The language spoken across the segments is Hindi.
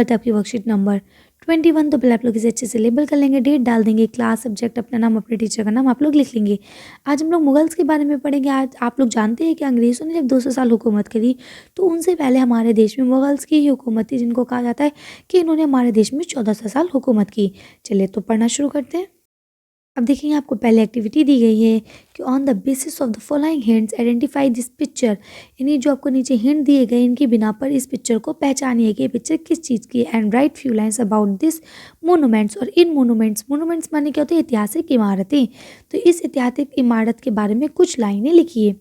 बात है आपकी वर्कशीट नंबर 21। तो पहले आप लोग इसे अच्छे से लेबल कर लेंगे, डेट डाल देंगे, क्लास, सब्जेक्ट, अपना नाम, अपने टीचर का नाम आप लोग लिख लेंगे। आज हम लोग मुगल्स के बारे में पढ़ेंगे। आज आप लोग जानते हैं कि अंग्रेज़ों ने जब 200 साल हुकूमत करी तो उनसे पहले हमारे देश में मुगल्स की ही हुकूमत थी, जिनको कहा जाता है कि इन्होंने हमारे देश में 1400 साल हुकूमत की। चलिए तो पढ़ना शुरू करते हैं। अब देखिए आपको पहले एक्टिविटी दी गई है कि on the basis of the following hints identify this picture, यानी जो आपको नीचे हिंट दिए गए इनकी बिना पर इस पिक्चर को पहचानिए कि ये पिक्चर किस चीज़ की है। And right few lines about this monuments. और इन मोनूमेंट्स माने क्या होते हैं? ऐतिहासिक इमारतें। तो इस ऐतिहासिक इमारत के बारे में कुछ लाइनें लिखिए।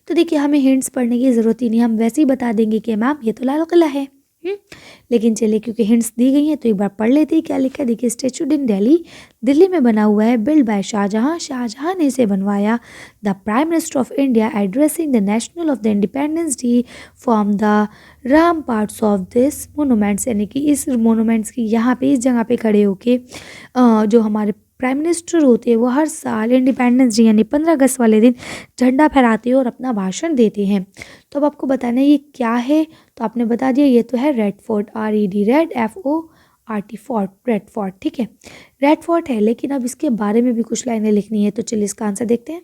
तो देखिए हमें हिंट्स पढ़ने की ज़रूरत ही नहीं, हम वैसे ही बता देंगे कि मैम ये तो लाल किला है। लेकिन चलिए क्योंकि हिंट्स दी गई हैं तो एक बार पढ़ लेते हैं क्या लिखा है। देखिए स्टैचू इन दिल्ली, दिल्ली में बना हुआ है, बिल्ड बाय शाहजहां, शाहजहां ने इसे बनवाया। The prime minister of India addressing the national of the independence day from the Ram parts of this monuments, यानी कि इस मोनूमेंट्स की यहाँ पे इस जगह पे खड़े होके जो हमारे प्राइम मिनिस्टर होते हैं वो हर साल इंडिपेंडेंस डे यानी 15 अगस्त वाले दिन झंडा फहराते हैं और अपना भाषण देते हैं। तो अब आपको बताना है ये क्या है, तो आपने बता दिया ये तो है red fort, RED, red FORT, fort, red fort. ठीक है, रेड फोर्ट है, लेकिन अब इसके बारे में भी कुछ लाइनें लिखनी है। तो चलिए इसका आंसर देखते हैं।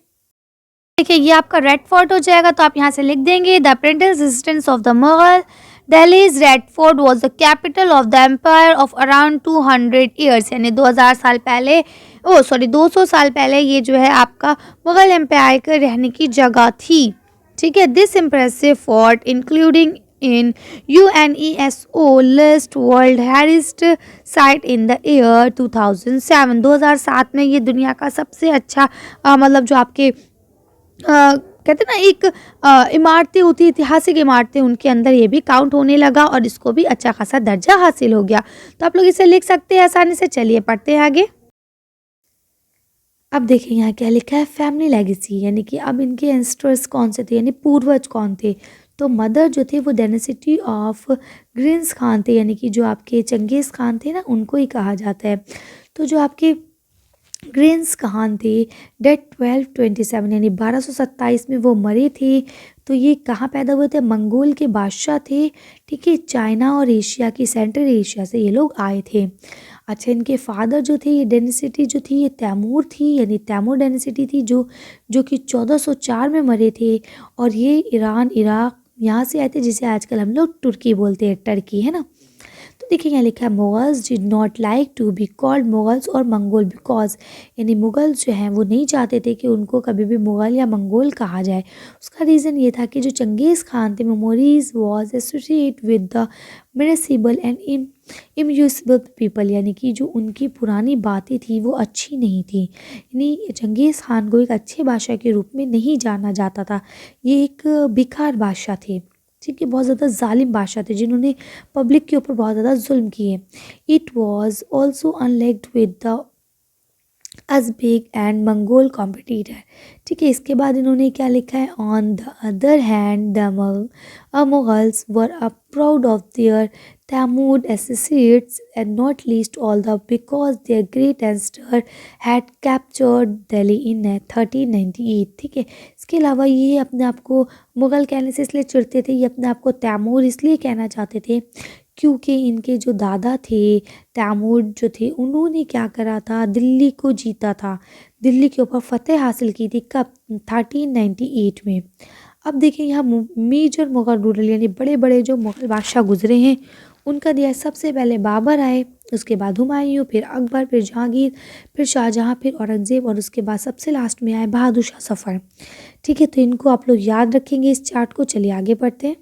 देखिए ये आपका रेड फोर्ट हो जाएगा, तो आप यहाँ से लिख देंगे the printed resistance of the Mughal Delhi's Red Fort was the capital of the empire of around 200 years, यानी 2000 साल पहले 200 साल पहले ये जो है आपका मुगल एम्पायर के रहने की जगह थी। ठीक है, this impressive fort including in UNESCO list World Heritage Site in the year 2007, 2007 में ये दुनिया का सबसे अच्छा मतलब जो आपके कहते हैं ना एक इमारतें होती है, ऐतिहासिक इमारतें, उनके अंदर ये भी काउंट होने लगा और इसको भी अच्छा खासा दर्जा हासिल हो गया। तो आप लोग इसे लिख सकते हैं आसानी से। चलिए पढ़ते हैं आगे। अब देखिए यहाँ क्या लिखा है, फैमिली लेगेसी, यानी कि अब इनके एंसेस्टर्स कौन से थे, यानी पूर्वज कौन थे। तो मदर जो थे वो डायनेसिटी ऑफ ग्रिंस खान थे, यानी कि जो आपके चंगेज़ खान थे ना उनको ही कहा जाता है। तो जो आपके ग्रेन्स खान थे डेट 1227 यानी 1227 में वो मरे थे। तो ये कहाँ पैदा हुए थे? मंगोल के बादशाह थे। ठीक है, चाइना और एशिया की, सेंट्रल एशिया से ये लोग आए थे। अच्छा, इनके फादर जो थे, ये डेनिसिटी जो थी ये तैमूर थी, यानी तैमूर डेनिसिटी थी जो कि 1404 में मरे थे। और ये ईरान, इराक यहाँ से आए थे, जिसे आजकल हम लोग तुर्की बोलते हैं, टर्की है ना। तो देखिए यहाँ लिखा है Mughals did not like to be called Mughals और मंगोल बिकॉज, यानी मुगल्स जो हैं वो नहीं चाहते थे कि उनको कभी भी मुगल या मंगोल कहा जाए। उसका रीज़न ये था कि जो चंगेज़ खान थे, memories was associate with the miserable and impossible people, यानी कि जो उनकी पुरानी बातें थी वो अच्छी नहीं थी। यानी चंगेज़ खान को एक अच्छे बादशाह के रूप में नहीं जाना जाता था, ये एक बेकार बादशाह थे। ठीक है, बहुत ज़्यादा जालिम बादशाह थे जिन्होंने पब्लिक के ऊपर बहुत ज़्यादा जुल्म किए। It was also unliked with the Uzbek and Mongol competitor. ठीक है, इसके बाद इन्होंने क्या लिखा है, on the other hand the Mughals were a proud of their Timur associates and not least all the because their great ancestor had captured Delhi in 1398। ठीक है, इसके अलावा ये अपने आप को मुग़ल कहने से इसलिए चिढ़ते थे, ये अपने आप को तैमूर इसलिए कहना चाहते थे क्योंकि इनके जो दादा थे तैमूर जो थे, उन्होंने क्या करा था, दिल्ली को जीता था, दिल्ली के ऊपर फतेह हासिल की थी। कब? 1398 में। अब देखिए यहाँ मेजर मुग़ल रूलर यानी बड़े बड़े जो मुग़ल बादशाह गुजरे हैं उनका दिया। सबसे पहले बाबर आए, उसके बाद हुमायूं, फिर अकबर, फिर जहांगीर, फिर शाहजहां, फिर औरंगज़ेब और उसके बाद सबसे लास्ट में आए बहादुर शाह सफ़र। ठीक है, तो इनको आप लोग याद रखेंगे इस चार्ट को। चलिए आगे बढ़ते हैं।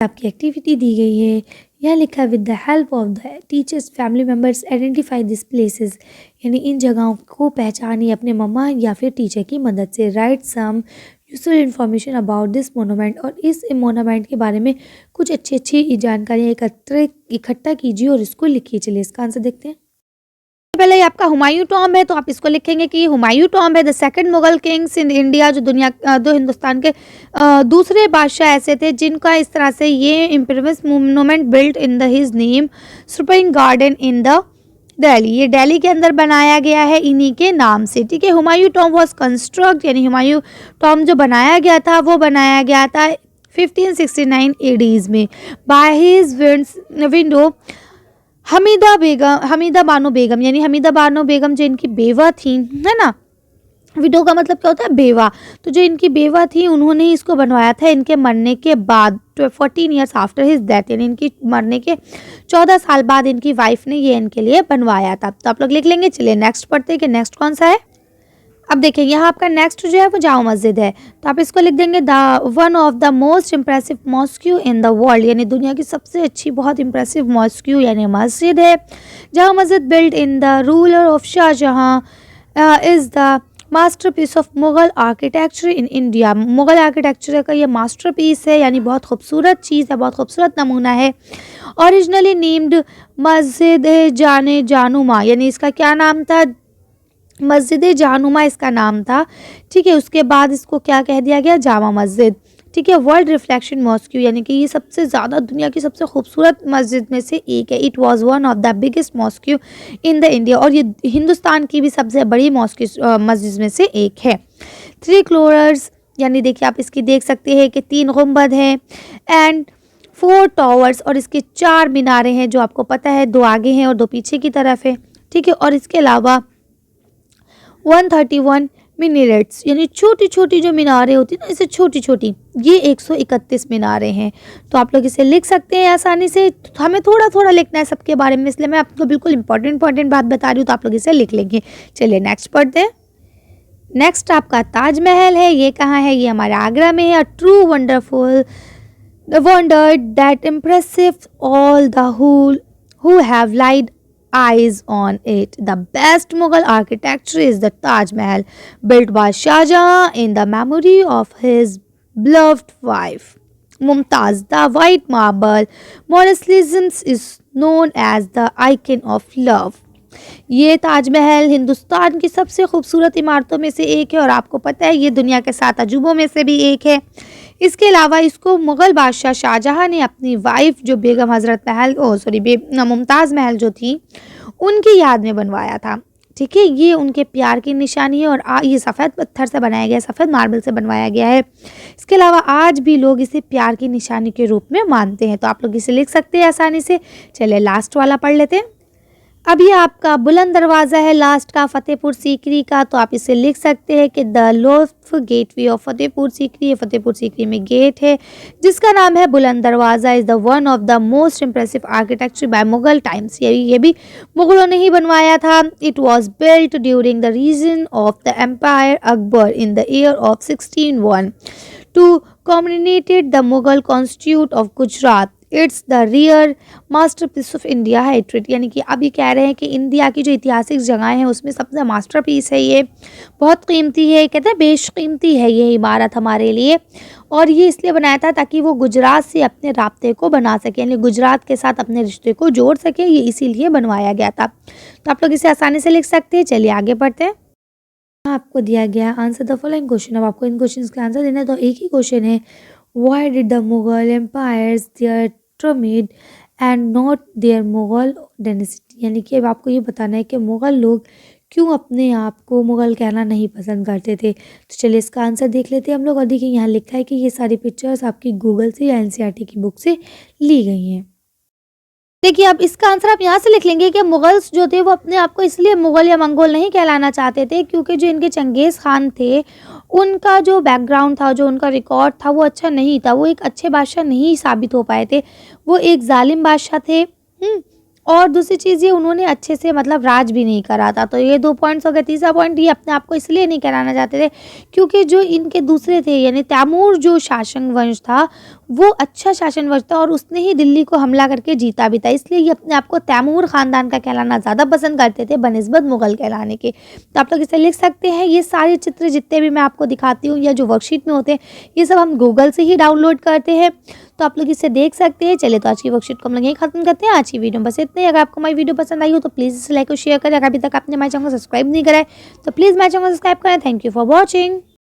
आपकी एक्टिविटी दी गई है, यह लिखा है with the help of the teachers family members identify this places, यानी इन जगहों को पहचानिए अपने मम्मा या फिर टीचर की मदद से। Write some useful information about this monument, और इस मोनूमेंट के बारे में कुछ अच्छी जानकारियाँ इकट्ठा कीजिए और इसको लिखिए। चलिए इसका आंसर देखते हैं। पहले ये आपका हुमायूं टॉम्ब है, तो आप इसको लिखेंगे कि हुमायूं टॉम्ब है the second Mughal kings in India, जो दो हिंदुस्तान के दूसरे बादशाह ऐसे थे जिनका इस तरह से ये impressive monument built in the his name spring garden in the Delhi, ये दिल्ली के अंदर बनाया गया है इन्हीं के नाम से। ठीक है, हुमायूं टॉम्ब वाज कंस्ट्रक्ट, यानी हुमायूं टॉम्ब जो बनाया गया था वो बनाया गया था 1569 एडीज में by his widow Hamida Bano Begum, यानी हमीदा बानो बेगम जो इनकी बेवा थी, है ना। विडो का मतलब क्या होता है, बेवा। तो जो इनकी बेवा थी उन्होंने ही इसको बनवाया था इनके मरने के बाद, 14 ईयर्स आफ्टर हिज डेथ, यानी इनकी मरने के 14 साल बाद इनकी वाइफ ने ये इनके लिए बनवाया था। तो आप लोग लिख लेंगे। चलिए नेक्स्ट पढ़ते हैं कि नेक्स्ट कौन सा है। अब देखिए यहाँ आपका नेक्स्ट जो है वो जामा मस्जिद है। तो आप इसको लिख देंगे the one of the most impressive mosque in the world, यानी दुनिया की सबसे अच्छी बहुत इम्प्रेसिव मॉस्क्यू यानी मस्जिद है। Jama Masjid build in the ruler of Shahjahan is the masterpiece of Mughal architecture in India. Mughal architecture का ये मास्टरपीस है, यानी बहुत खूबसूरत चीज़ है, बहुत खूबसूरत नमूना है। ओरिजिनली नेम्ड मस्जिद जाने जानुमा, यानी इसका क्या नाम था, मस्जिद जानुमा इसका नाम था। ठीक है, उसके बाद इसको क्या कह दिया गया, जामा मस्जिद। ठीक है, वर्ल्ड रिफ्लेक्शन मॉस्क्यू, यानी कि ये सबसे ज़्यादा दुनिया की सबसे खूबसूरत मस्जिद में से एक है। It was one of the biggest mosque in the India, और ये हिंदुस्तान की भी सबसे बड़ी मॉस्क्यू मस्जिद में से एक है। 3 क्लोरर्स, यानी देखिए आप इसकी देख सकते हैं कि 3 गुंबद हैं एंड 4 टॉवर्स, और इसके 4 मीनारे हैं जो आपको पता है, 2 आगे हैं और 2 पीछे की तरफ है। ठीक है, और इसके अलावा 131 मिनरेट्स, यानी छोटी छोटी जो मीनारें होती है ना, इसे छोटी छोटी, ये 131 मीनारें हैं। तो आप लोग इसे लिख सकते हैं आसानी से। हमें थोड़ा थोड़ा लिखना है सबके बारे में, इसलिए मैं आपको बिल्कुल इंपॉर्टेंट बात बता रही हूँ, तो आप लोग इसे लिख लेंगे। चलिए नेक्स्ट पढ़ते हैं। नेक्स्ट आपका ताजमहल है। ये कहाँ है, ये हमारे आगरा में है। A true wonderful wonder that impressive all the who have laid eyes on it. The best Mughal architecture is the Taj Mahal, built by Shah Jahan in the memory of his beloved wife Mumtaz. The white marble mausoleum is known as the icon of love. ये ताजमहल हिंदुस्तान की सबसे खूबसूरत इमारतों में से एक है, और आपको पता है ये दुनिया के 7 अजूबों में से भी एक है। इसके अलावा इसको मुग़ल बादशाह शाहजहां ने अपनी वाइफ जो बेगम हज़रत महल मुमताज़ महल जो थी उनकी याद में बनवाया था। ठीक है, ये उनके प्यार की निशानी है, और ये सफ़ेद पत्थर से बनाया गया है, सफ़ेद मार्बल से बनवाया गया है। इसके अलावा आज भी लोग इसे प्यार की निशानी के रूप में मानते हैं। तो आप लोग इसे लिख सकते हैं आसानी से। चलिए लास्ट वाला पढ़ लेते हैं। अब ये आपका बुलंद दरवाज़ा है लास्ट का, फतेहपुर सीकरी का। तो आप इसे लिख सकते हैं कि the loaf gateway of Fatehpur Sikri. ये फतेहपुर सीकरी में गेट है जिसका नाम है Buland Darwaza. Is the one of the most impressive architecture by Mughal times. ये भी मुगलों ने ही बनवाया था। It was built during the region of the empire Akbar in the year of 1601 to commemorate the Mughal constitute of Gujarat. It's the rare masterpiece of India heritage, यानी कि अब ये कह रहे हैं कि इंडिया की जो ऐतिहासिक जगहें हैं उसमें सबसे मास्टरपीस है। ये बहुत कीमती है, कहते हैं बेशकीमती है ये इमारत हमारे लिए, और ये इसलिए बनाया था ताकि वो गुजरात से अपने राब्ते को बना सके, यानी गुजरात के साथ अपने रिश्ते को जोड़ सके, ये इसीलिए बनवाया गया था। तो आप लोग इसे आसानी से लिख सकते हैं। चलिए आगे बढ़ते हैं। आपको दिया गया आंसर द फॉलोइंग क्वेश्चन। अब आपको इन क्वेश्चन के आंसर देना है। तो एक ही क्वेश्चन है, why did the Mughal empires their termed and not their Mughal dynasty, यानी कि अब आपको ये बताना है कि मुग़ल लोग क्यों अपने आप को मुग़ल कहना नहीं पसंद करते थे। तो चलिए इसका आंसर देख लेते हैं हम लोग। और देखिए यहाँ लिखा है कि ये सारी पिक्चर्स आपकी गूगल से या एनसीईआरटी की बुक से ली गई हैं। देखिए अब इसका आंसर आप यहाँ से लिख लेंगे कि मुगल्स जो थे वो अपने आप को इसलिए मुग़ल या मंगोल नहीं कहलाना चाहते थे क्योंकि जो इनके चंगेज़ खान थे उनका जो बैकग्राउंड था, जो उनका रिकॉर्ड था वो अच्छा नहीं था। वो एक अच्छे बादशाह नहीं साबित हो पाए थे, वो एक जालिम बादशाह थे। और दूसरी चीज़ ये उन्होंने अच्छे से मतलब राज भी नहीं करा था। तो ये 2 पॉइंट्स हो गए। तीसरा पॉइंट, ये अपने आप को इसलिए नहीं कहलाना चाहते थे क्योंकि जो इनके दूसरे थे यानी तैमूर जो शासन वंश था वो अच्छा शासन वंश था और उसने ही दिल्ली को हमला करके जीता भी था, इसलिए ये अपने आप को तैमूर ख़ानदान का कहलाना ज़्यादा पसंद करते थे बनिस्बत मुग़ल कहलाने के। तो आप लोग इसे लिख सकते हैं। ये सारे चित्र जितने भी मैं आपको दिखाती हूँ या जो वर्कशीट में होते हैं ये सब हम गूगल से ही डाउनलोड करते हैं, तो आप लोग इसे देख सकते हैं। चलिए तो आज की वर्कशीट को हम लोग यहीं खत्म करते हैं। आज की वीडियो में बस इतने ही। अगर आपको हमारी वीडियो पसंद आई हो तो प्लीज़ इसे लाइक और शेयर करें। अगर अभी तक आपने हमारे चैनल को सब्सक्राइब नहीं करा है तो प्लीज़ हमारे चैनल को सब्सक्राइब करें। Thank you for watching.